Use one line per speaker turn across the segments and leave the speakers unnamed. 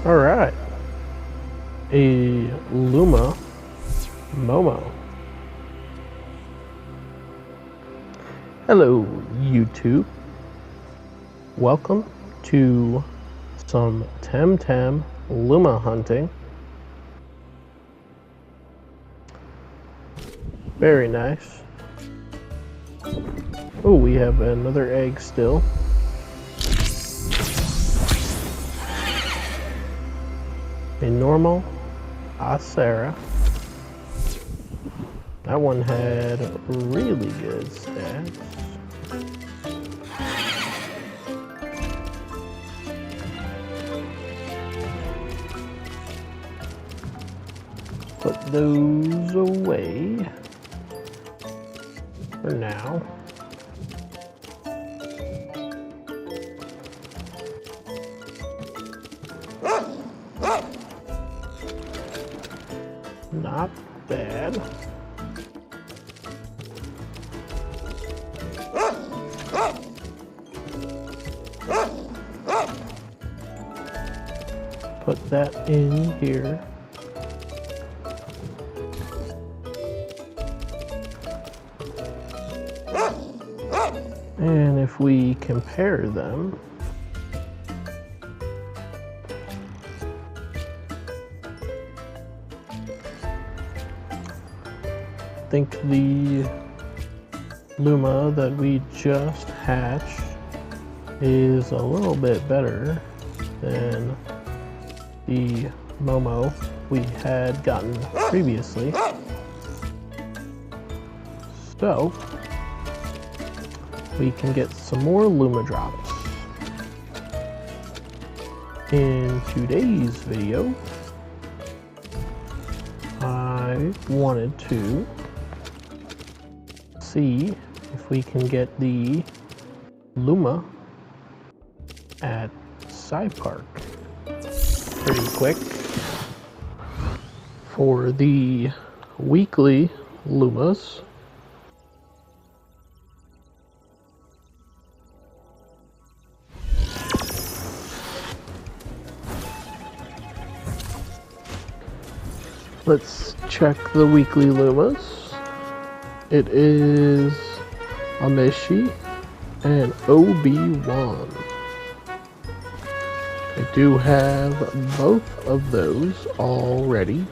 Alright. A luma Momo. Hello, YouTube. Welcome to some Temtem luma hunting. Very nice. Oh, we have another egg still. A normal Acera. That one had really good stats. Put those away for now. Not bad. Put that in here. And if we compare them, I think the luma that we just hatched is a little bit better than the Momo we had gotten previously. So we can get some more luma drops. In today's video, I wanted to see if we can get the luma at Saipark pretty quick. For the weekly lumas, let's check the weekly lumas. It is Amishi and Obi-Wan. I do have both of those already.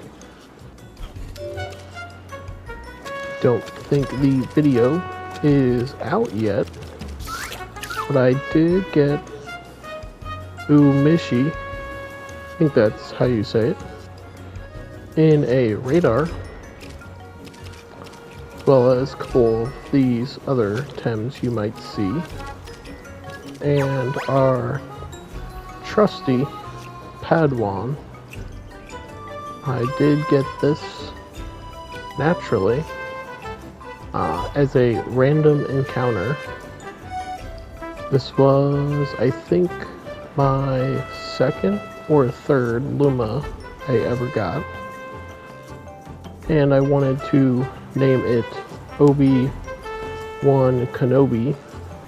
Don't think the video is out yet, but I did get Umishi, I think that's how you say it, in a radar, as well as a couple of these other Tems you might see, and our trusty Padawan. I did get this naturally as a random encounter. This was, I think, my second or third luma I ever got, and I wanted to name it Obi-Wan Kenobi,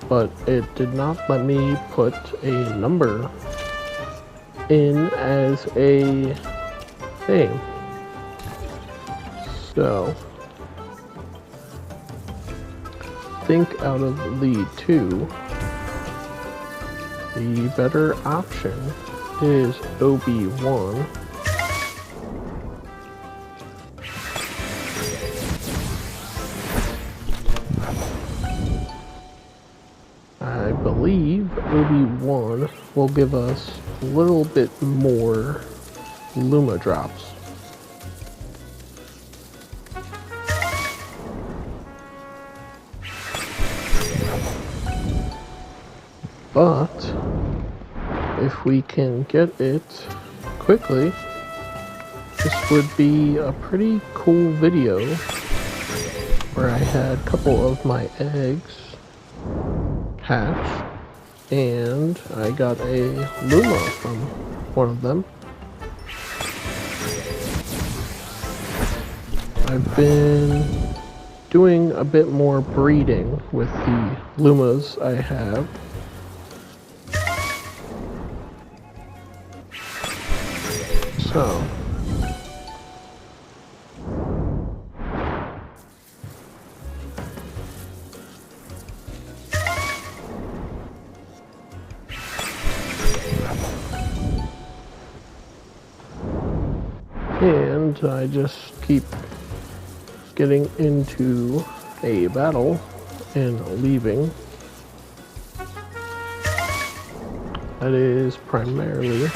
but it did not let me put a number in as a name. So I think out of the two, the better option is Obi-Wan. I believe Obi-Wan will give us a little bit more luma drops. But if we can get it quickly, this would be a pretty cool video where I had a couple of my eggs hatch, and I got a luma from one of them. I've been doing a bit more breeding with the lumas I have. So. And I just keep getting into a battle and leaving. That is primarily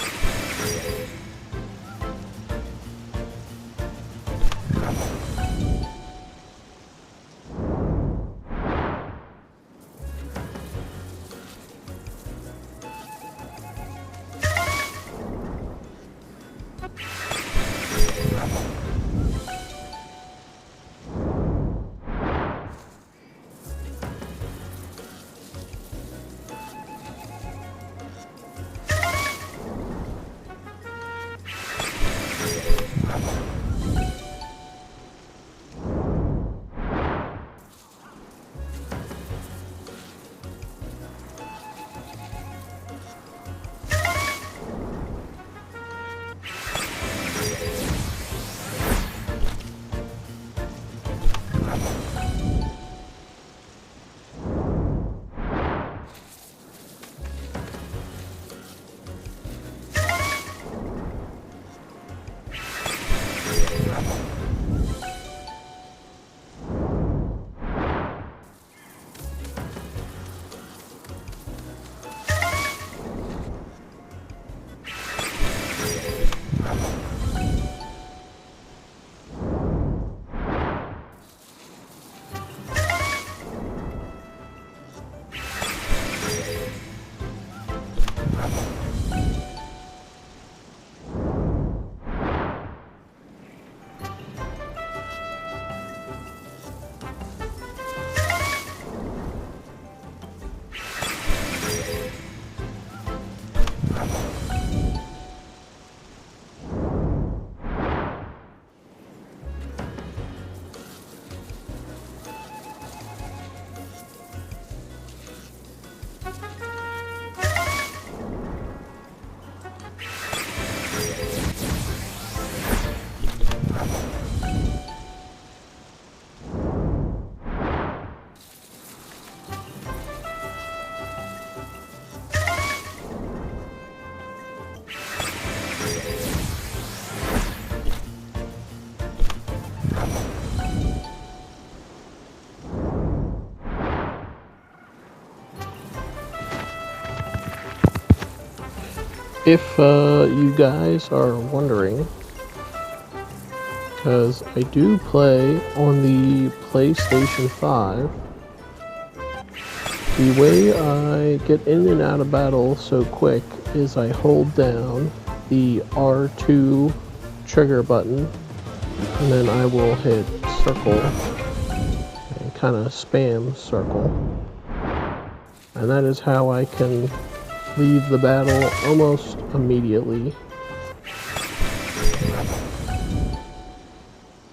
if you guys are wondering, because I do play on the PlayStation 5, the way I get in and out of battle so quick is I hold down the R2 trigger button, and then I will hit circle and kind of spam circle, and that is how I can leave the battle almost immediately.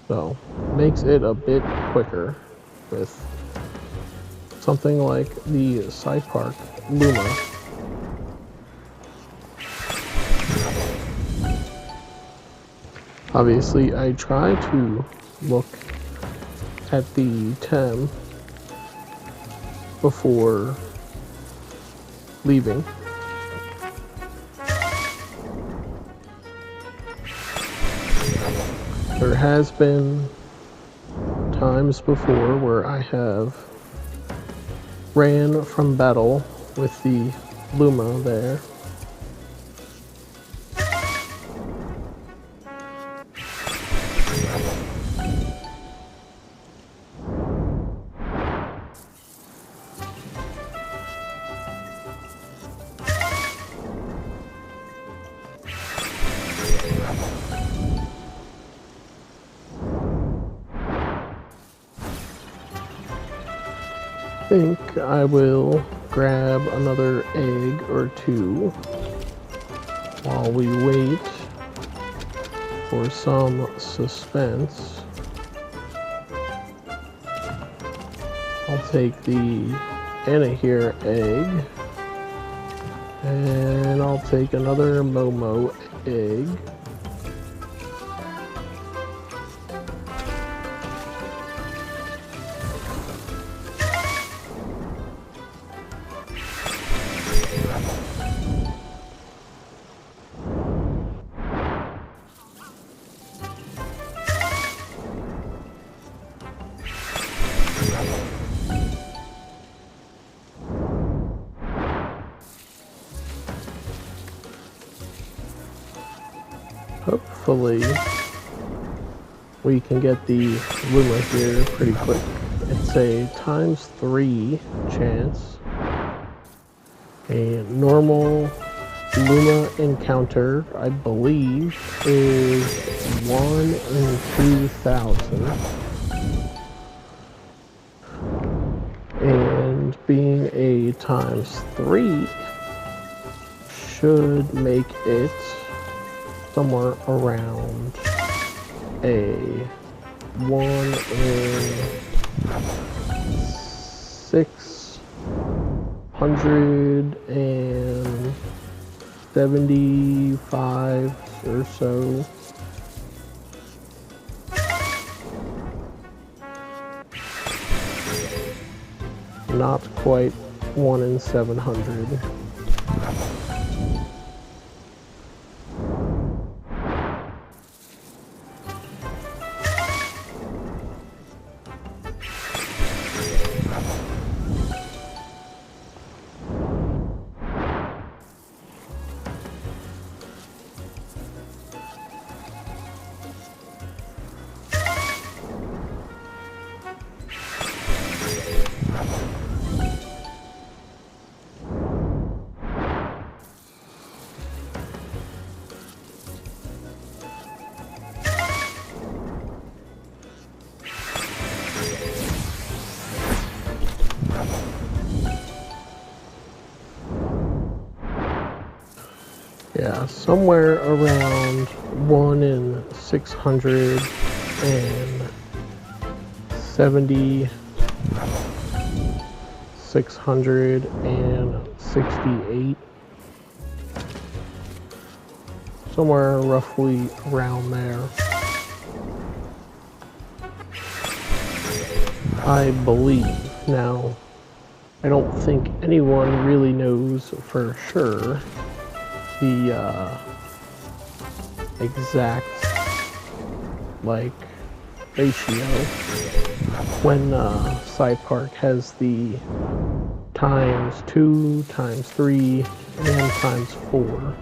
So, makes it a bit quicker with something like the Saipark Luma. Obviously, I try to look at the Tem before leaving. There has been times before where I have ran from battle with the Luma there. I think I will grab another egg or two while we wait for some suspense. I'll take the Anahir egg, and I'll take another Momo egg. hopefully we can get the luma here pretty quick. It's a ×3 chance. A normal luma encounter, I believe, is 1 in 2,000. And being a ×3 should make it somewhere around a 1 in 675 or so. Not quite 1 in 700. Yeah, somewhere around 1 in 670, 668. Somewhere roughly around there. I believe. Now, I don't think anyone really knows for sure the exact ratio when Saipark has the ×2, ×3, and ×4.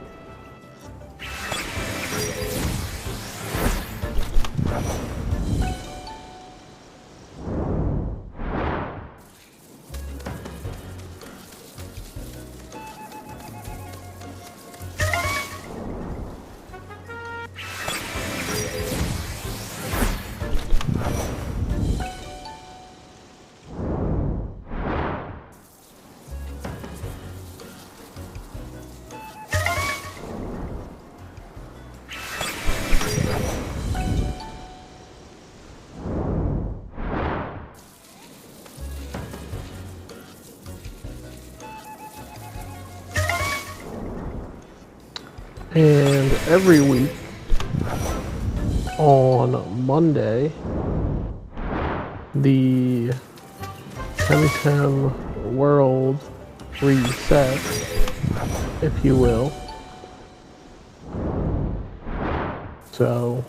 And every week on Monday, the Temtem world resets, if you will. So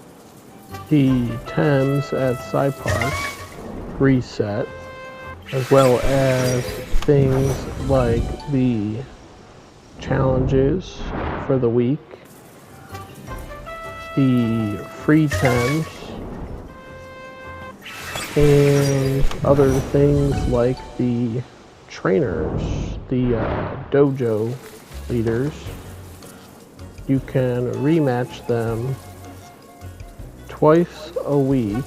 the Tems at Saipark reset, as well as things like the challenges for the week, the free Tems, and other things like the trainers, the dojo leaders. You can rematch them twice a week.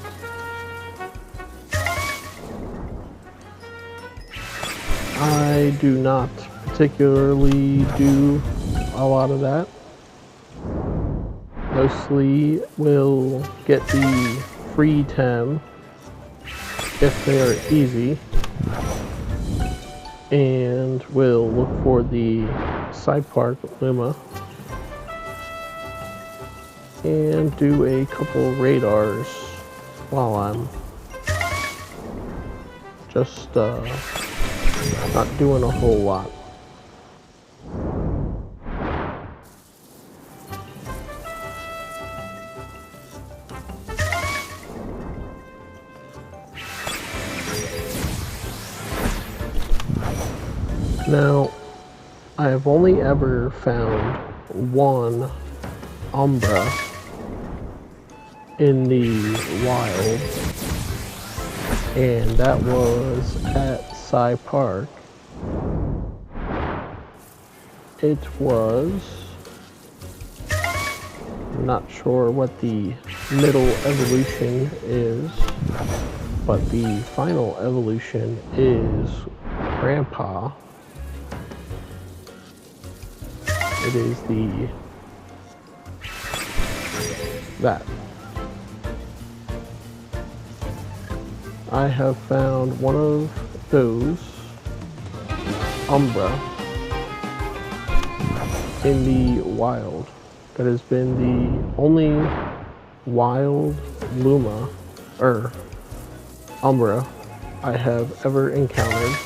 I do not particularly do a lot of that. Mostly will get the free Tem if they are easy, and will look for the Saipark luma and do a couple radars while I'm just not doing a whole lot. Now, I have only ever found one Umbra in the wild, and that was at Saipark. It was, I'm not sure what the middle evolution is, but the final evolution is Grandpa. It is that. I have found one of those Umbra in the wild. That has been the only wild luma or Umbra I have ever encountered.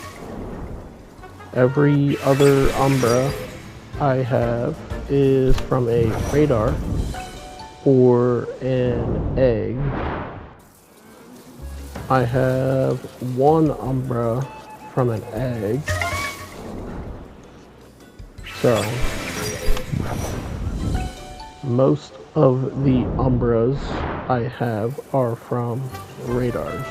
Every other Umbra I have is from a radar or an egg. I have one Umbra from an egg. So most of the Umbras I have are from radars.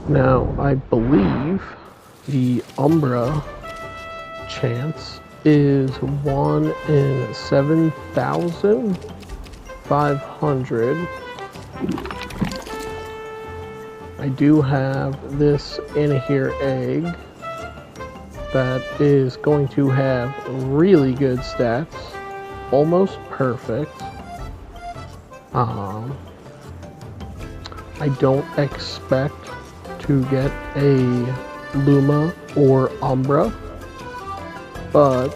Now, I believe the Umbra chance is 1 in 7,500. I do have this in here egg that is going to have really good stats, almost perfect. I don't expect to get a Luma or Umbra, but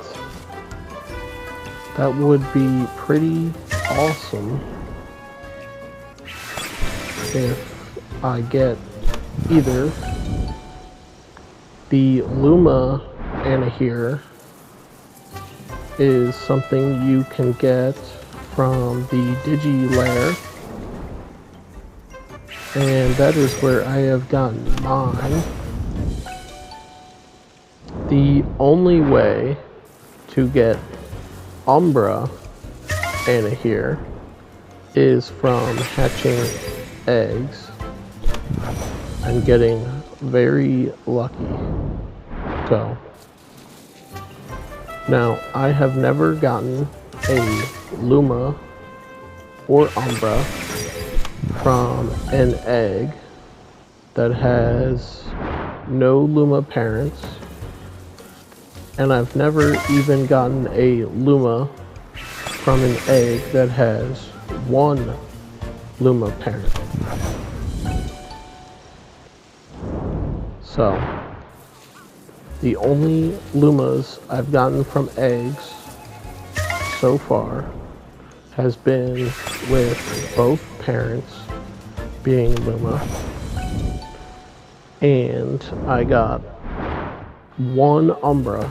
that would be pretty awesome if I get either the Luma here is something you can get from the Digi Lair, and that is where I have gotten mine. The only way to get Umbra here is from hatching eggs and getting very lucky. So now I have never gotten a Luma or Umbra from an egg that has no Luma parents, and I've never even gotten a Luma from an egg that has one Luma parent. So the only Lumas I've gotten from eggs so far has been with both parents being Luma, and I got one Umbra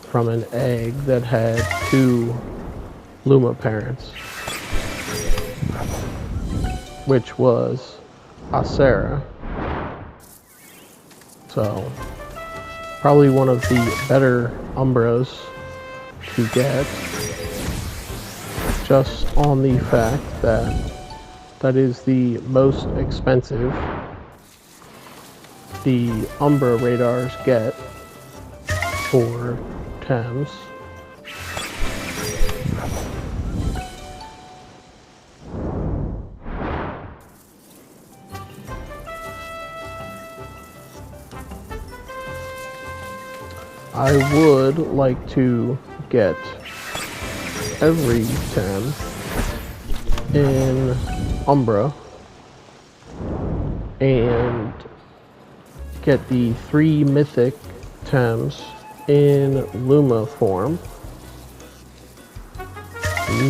from an egg that had two Luma parents, which was Acera. So probably one of the better Umbras to get, just on the fact that that is the most expensive the Umbra radars get for Thames. I would like to get every 10 in Umbra and get the 3 mythic Thames in Luma form.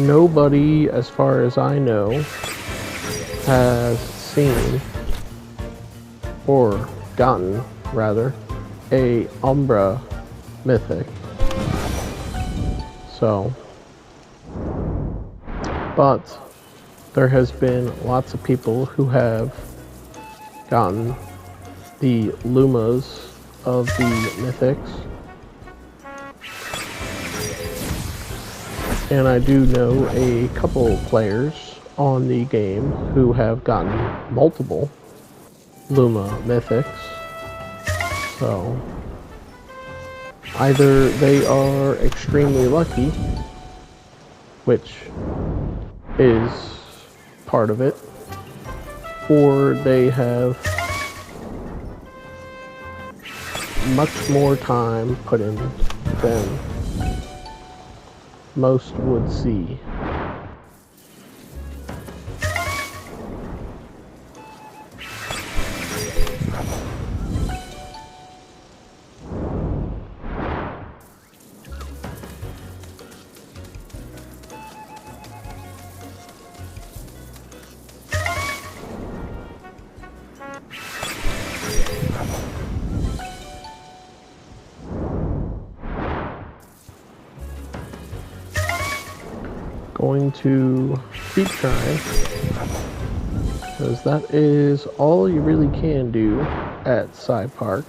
Nobody, as far as I know, has seen or gotten, rather, a Umbra mythic. So, but there has been lots of people who have gotten the lumas of the mythics. And I do know a couple players on the game who have gotten multiple luma mythics. So either they are extremely lucky, which is part of it, or they have much more time put in than most would see. Going to keep trying, because that is all you really can do at Saipark.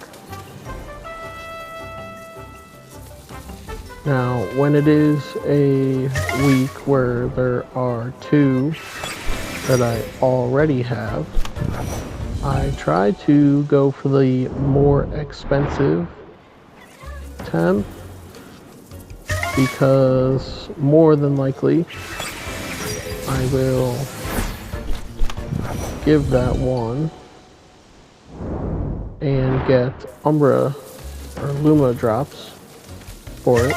Now, when it is a week where there are 2 that I already have, I try to go for the more expensive Temtem, because more than likely I will give that one and get Umbra or Luma drops for it.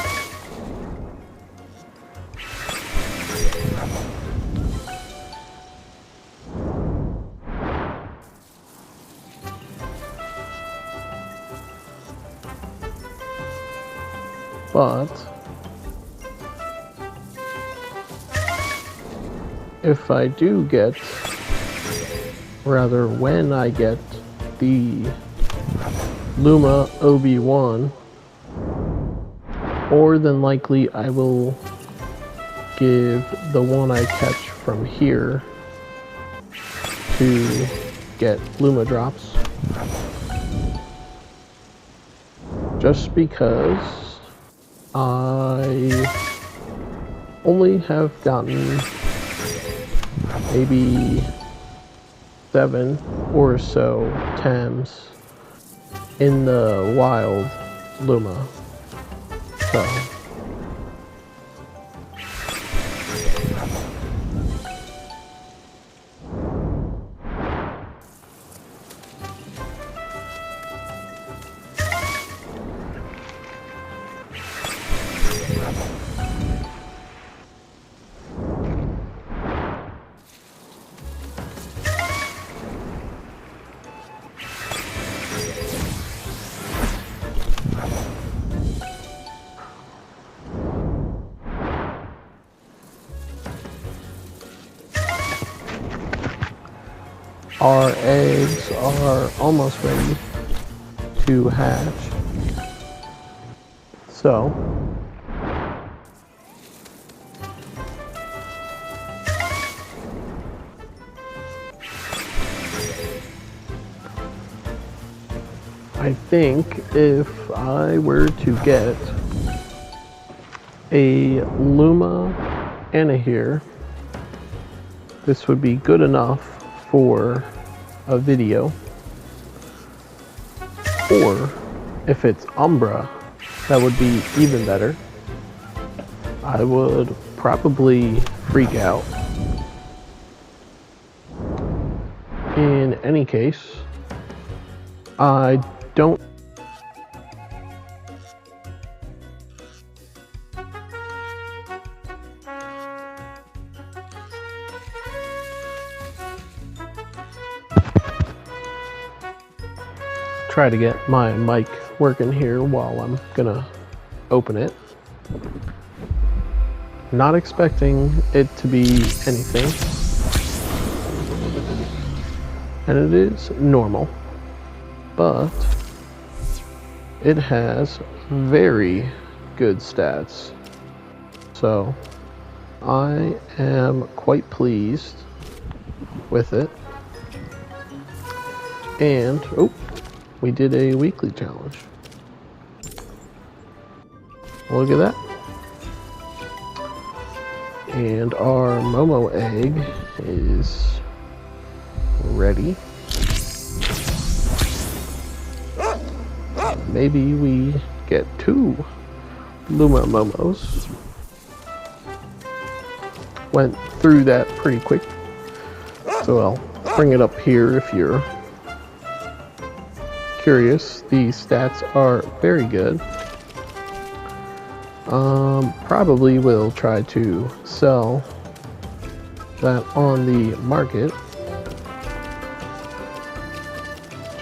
But if I do get, rather when I get the Luma OB1, more than likely I will give the one I catch from here to get Luma drops. Just because I only have gotten maybe 7 or so Tems in the wild Luma. So our eggs are almost ready to hatch. So I think if I were to get a Luma Anahir, this would be good enough for a video. Or if it's Umbra, that would be even better. I would probably freak out. In any case, I don't try to get my mic working here while I'm gonna open it. Not expecting it to be anything, and it is normal, but it has very good stats. So I am quite pleased with it. And, oh, we did a weekly challenge. Look at that. And our Momo egg is ready. Maybe we get 2 Luma Momos. Went through that pretty quick. So I'll bring it up here if you're curious. The stats are very good. Probably will try to sell that on the market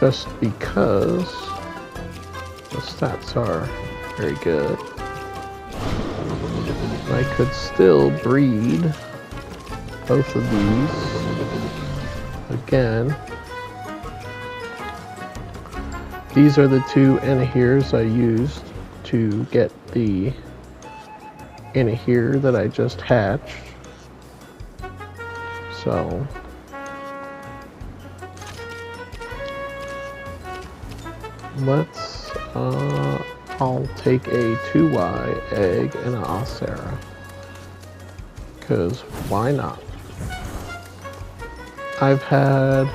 just because the stats are very good. I could still breed both of these again. These are the 2 Anahirs I used to get the Anahir that I just hatched. So let's I'll take a 2Y egg and an Alcera, because why not? I've had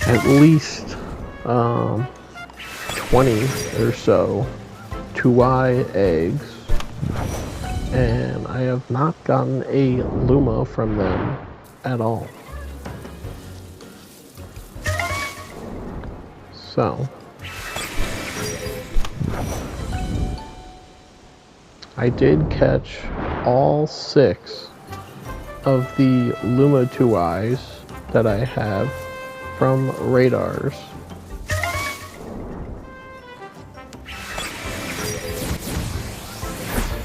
at least 20 or so 2Y eggs, and I have not gotten a Luma from them at all. So I did catch all 6 of the Luma 2Is that I have from radars.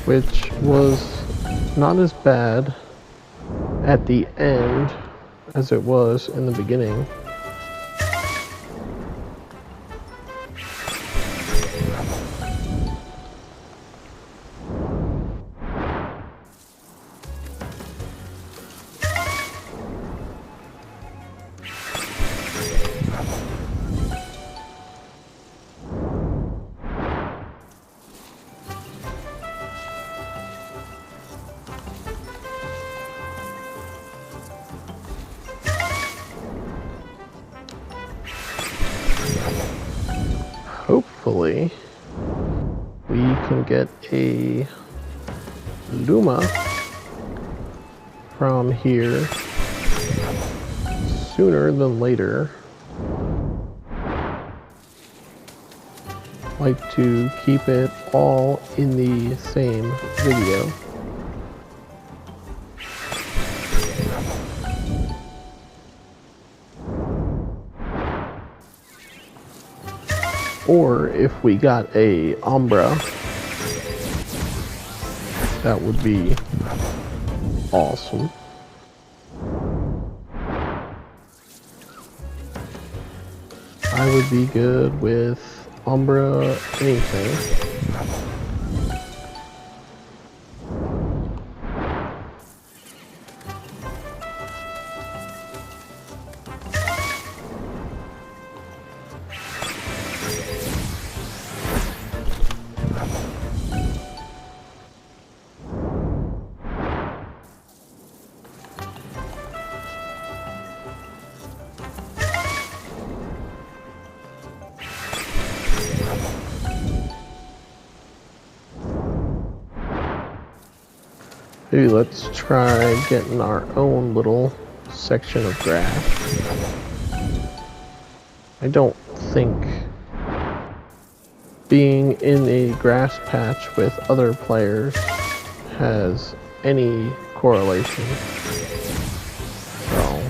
Which was not as bad at the end as it was in the beginning. Hopefully, we can get a Luma from here sooner than later. Like to keep it all in the same video. Or if we got a Umbra, that would be awesome. I would be good with Umbra anything. Maybe let's try getting our own little section of grass. I don't think being in a grass patch with other players has any correlation. So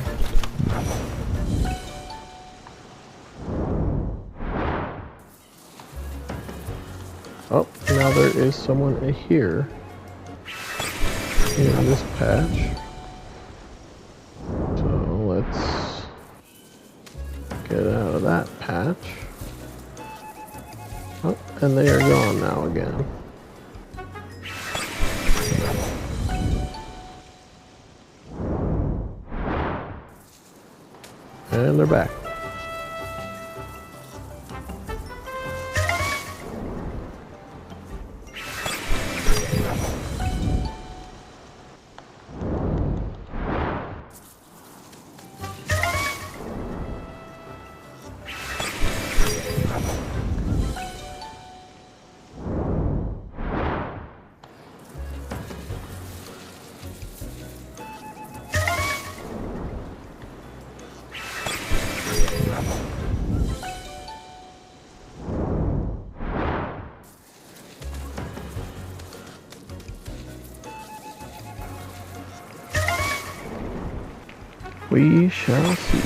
oh, now there is someone here in this patch. So let's get out of that patch. And they are gone now again. And they're back. We shall see.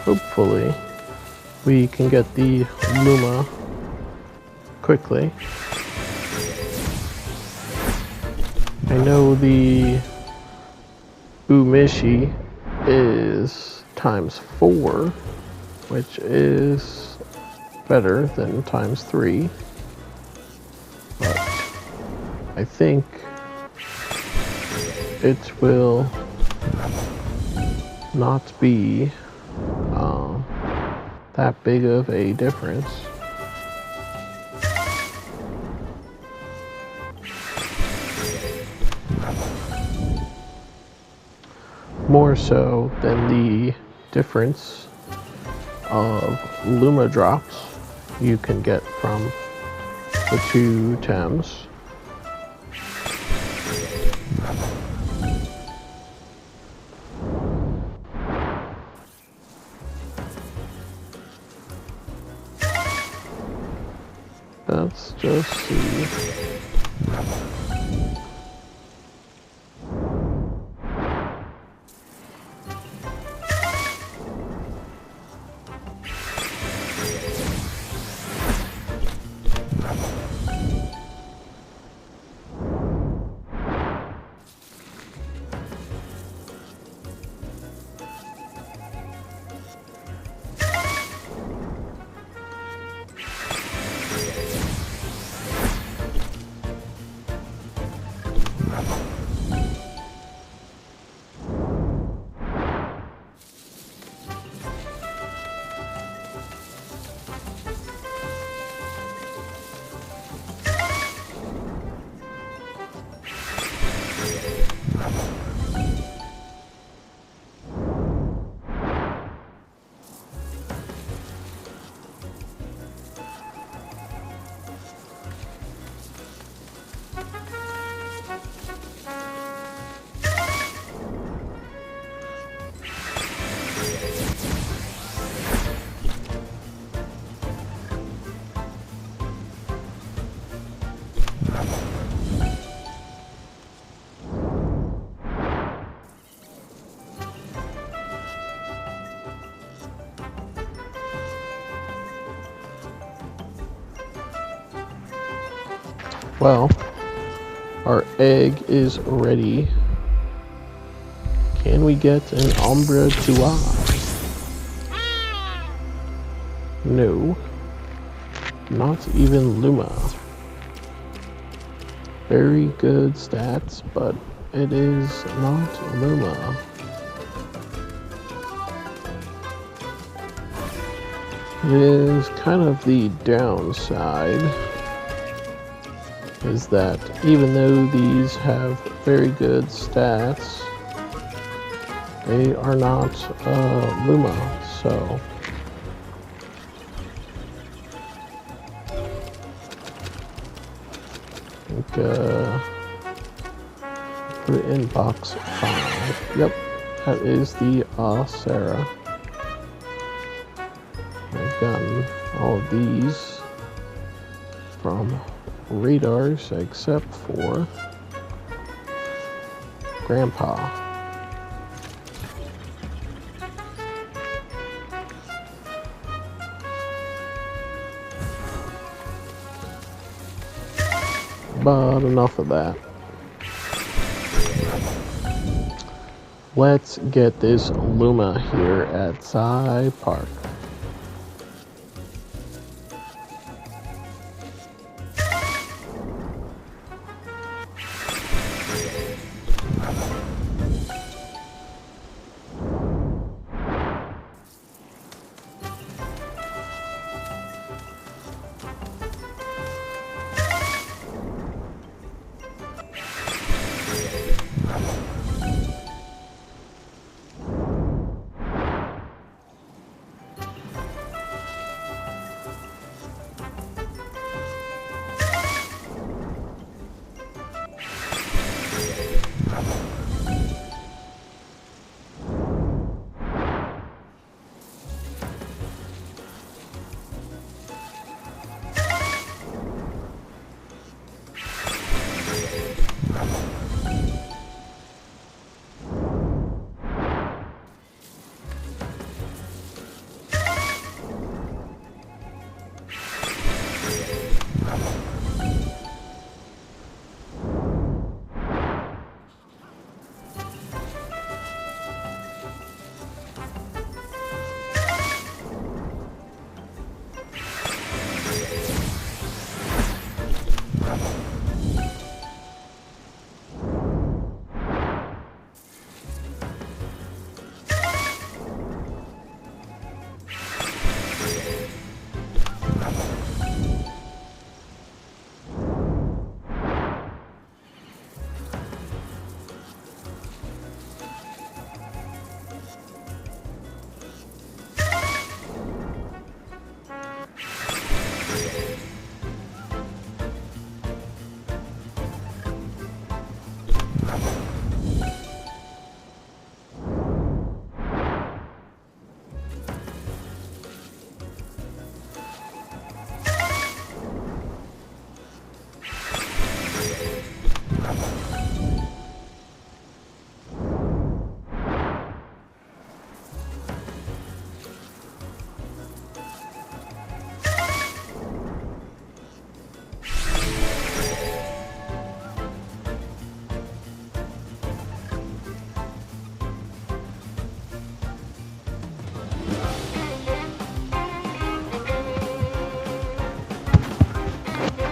Hopefully, we can get the luma quickly. I know the umishi is ×4, which is better than ×3, but I think it will not be that big of a difference. More so than the difference of luma drops you can get from the two Tems. Let's just see. Well, our egg is ready. Can we get an ombre tua? No. Not even luma. Very good stats, but it is not luma. It is kind of the downside, is that even though these have very good stats, they are not luma, so I think put it in box 5. Yep, that is the Sarah. I've gotten all of these from radars except for Grandpa. But enough of that. Let's get this Luma here at Saipark.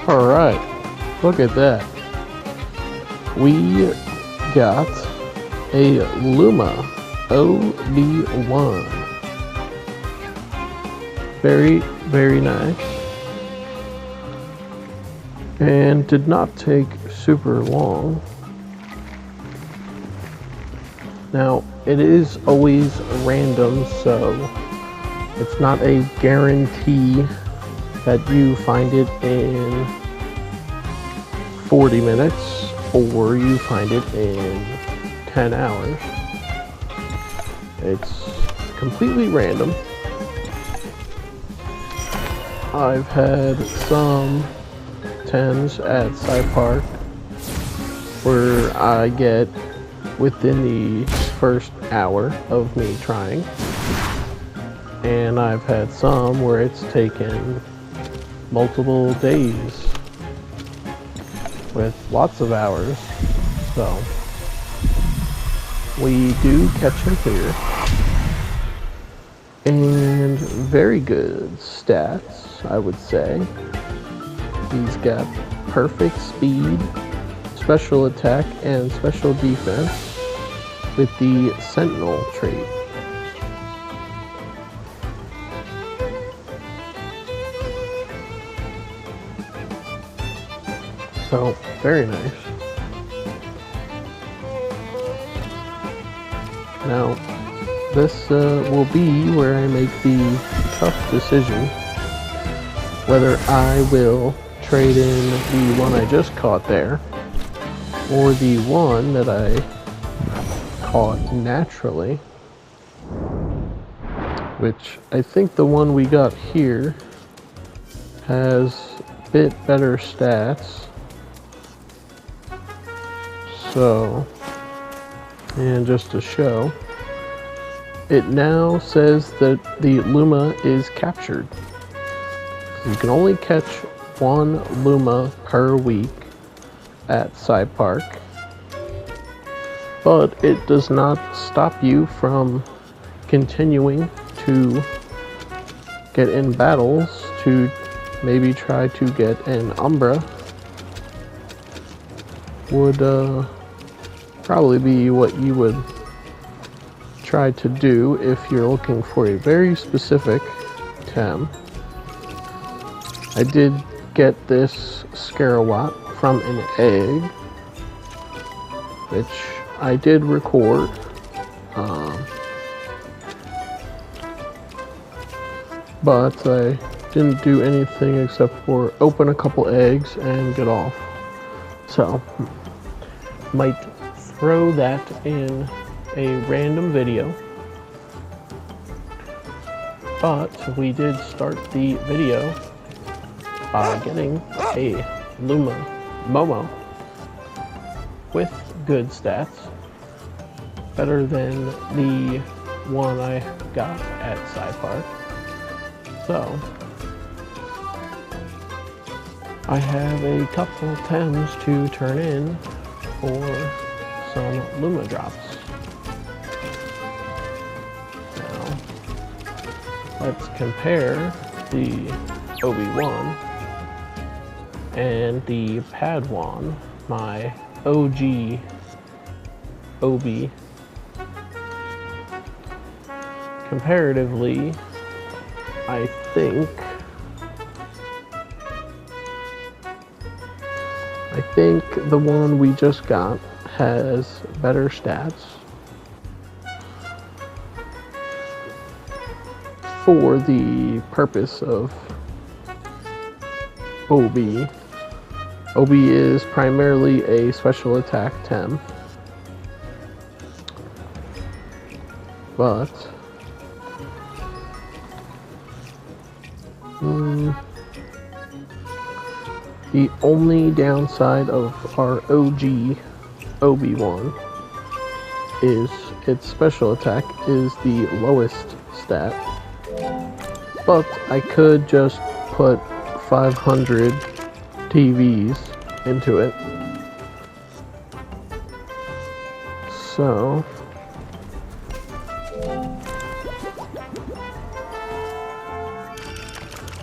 Alright, look at that. We got a Luma OD1. Very, very nice. And did not take super long. Now, it is always random, so it's not a guarantee that you find it in 40 minutes or you find it in 10 hours. It's completely random. I've had some 10s at Saipark where I get within the first hour of me trying, and I've had some where it's taken multiple days with lots of hours. So we do catch and clear, and very good stats, I would say. He's got perfect speed, special attack, and special defense with the Sentinel trait. So, very nice. Now, this will be where I make the tough decision whether I will trade in the one I just caught there or the one that I caught naturally, which I think the one we got here has a bit better stats. So, and just to show, it now says that the Luma is captured. So you can only catch one Luma per week, at Saipark, but it does not stop you from continuing to get in battles to maybe try to get an Umbra. Would probably be what you would try to do if you're looking for a very specific Tem. I did get this Scarawat from an egg, which I did record. But I didn't do anything except for open a couple eggs and get off. So, might throw that in a random video. But we did start the video by getting a Luma Momo with good stats, better than the one I got at Saipark. So I have a couple Tems to turn in for some Luma drops. Now let's compare the Obi-Wan and the Padawan, my OG Obi. Comparatively, I think the one we just got has better stats for the purpose of Obi. Obi is primarily a special attack Tem, but the only downside of our OG Obi-Wan is its special attack is the lowest stat, but I could just put 500 TVs into it. So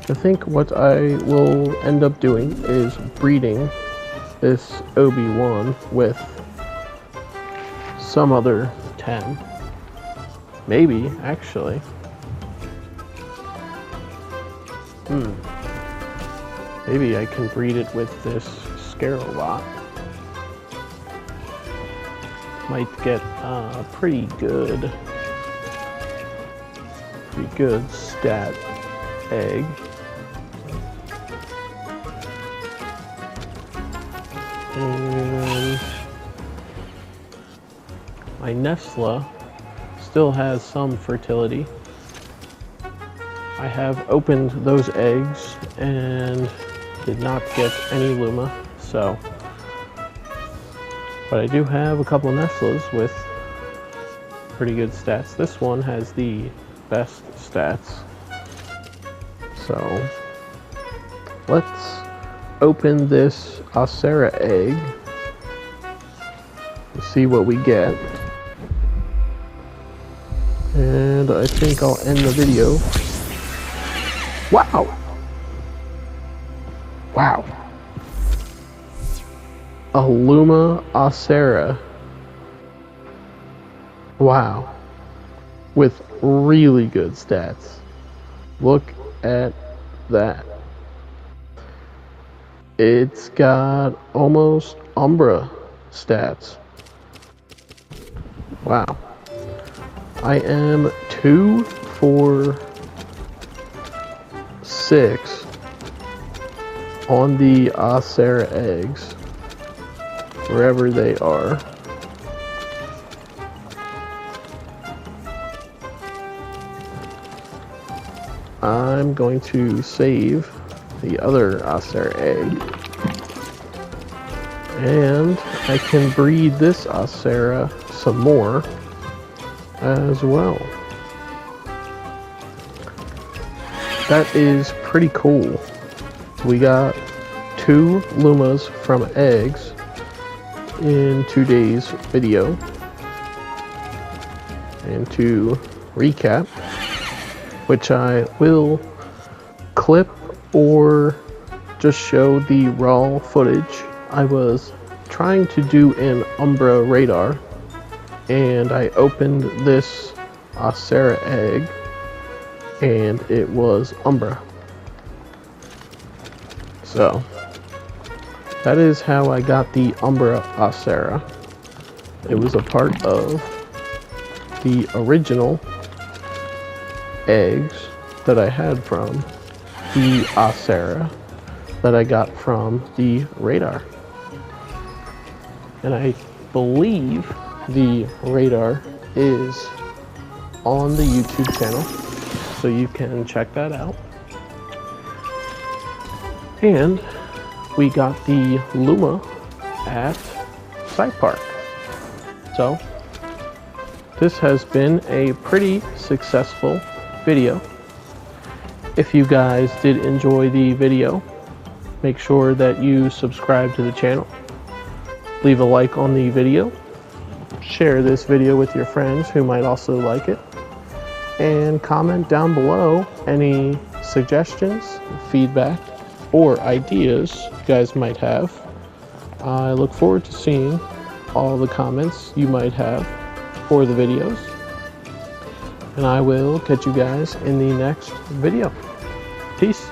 I think what I will end up doing is breeding this Obi-Wan with some other Tem. Maybe, actually. Maybe I can breed it with this Scarawat. Might get a pretty good stat egg. And my Nestla still has some fertility. I have opened those eggs and did not get any Luma, so. But I do have a couple of Nestlas with pretty good stats. This one has the best stats. So let's open this Acera egg and see what we get. And I think I'll end the video. Wow! Wow. A Luma Acera. Wow. With really good stats. Look at that. It's got almost Umbra stats. Wow. I am 2 for 6 on the Acera eggs, wherever they are. I'm going to save the other Acera egg, and I can breed this Acera some more as well. That is pretty cool. We got 2 Lumas from eggs in today's video. And to recap, which I will clip or just show the raw footage. I was trying to do an Umbra radar, and I opened this Acera egg, and it was Umbra. So that is how I got the Umbra Acera. It was a part of the original eggs that I had from the Acera that I got from the radar. And I believe the radar is on the YouTube channel, so you can check that out. And we got the Luma at Saipark. So this has been a pretty successful video. If you guys did enjoy the video, make sure that you subscribe to the channel. Leave a like on the video. Share this video with your friends who might also like it. And comment down below any suggestions, feedback, or ideas you guys might have. I look forward to seeing all the comments you might have for the videos. And I will catch you guys in the next video. Peace.